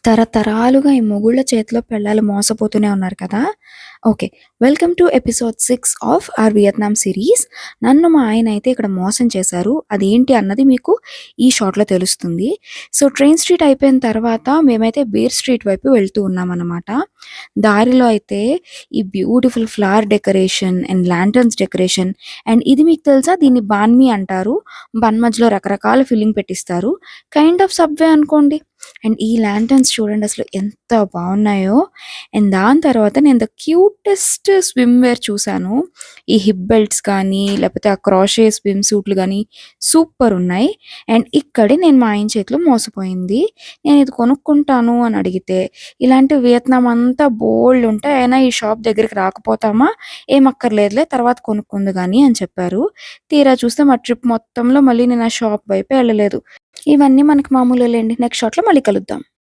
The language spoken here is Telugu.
తరతరాలుగా ఈ మొగుళ్ళ చేతిలో పెళ్ళాలు మోసపోతూనే ఉన్నారు కదా! Okay. Welcome to episode 6 of our Vietnam series. నన్ను మా ఆయనైతే ఇక్కడ మోసం చేశారు. అదేంటి అన్నది మీకు ఈ షార్ట్‌లో తెలుస్తుంది. సో, ట్రైన్ స్ట్రీట్ అయిపోయిన తర్వాత మేమైతే బీర్ స్ట్రీట్ వైపు వెళ్తూ ఉన్నామనమాట. దారిలో అయితే ఈ beautiful flower decoration and lanterns decoration and ఇది మీకు తెలుసా? దీన్ని బాన్ మీ అంటారు. బన్ మధ్యలో రకరకాల ఫిల్లింగ్ పెట్టిస్తారు. కైండ్ ఆఫ్ సబ్వే అనుకోండి. అండ్ ఈ లాంటర్న్స్ చూడండి అసలు ఎంత బాగున్నాయో. అండ్ దాని తర్వాత నేను ద క్యూటెస్ట్ స్విమ్ వేర్ చూసాను. ఈ హిప్ బెల్ట్స్ కానీ లేకపోతే ఆ క్రాషే స్విమ్ సూట్లు కానీ సూపర్ ఉన్నాయి. అండ్ ఇక్కడే నేను మా ఆయన చేతిలో మోసపోయింది. నేను ఇది కొనుక్కుంటాను అని అడిగితే ఇలాంటి వియత్నాం అంతా బోల్డ్ ఉంటాయి, అయినా ఈ షాప్ దగ్గరికి రాకపోతామా, ఏం అక్కర్లేదులే తర్వాత కొనుక్కుంది కానీ అని చెప్పారు. తీరా చూస్తే మా ట్రిప్ మొత్తంలో మళ్ళీ నేను ఆ షాప్ వైపే వెళ్ళలేదు. ఇవన్నీ మనకి మామూలేలెండి. నెక్స్ట్ షాట్‌లో మళ్ళీ కలుద్దాం.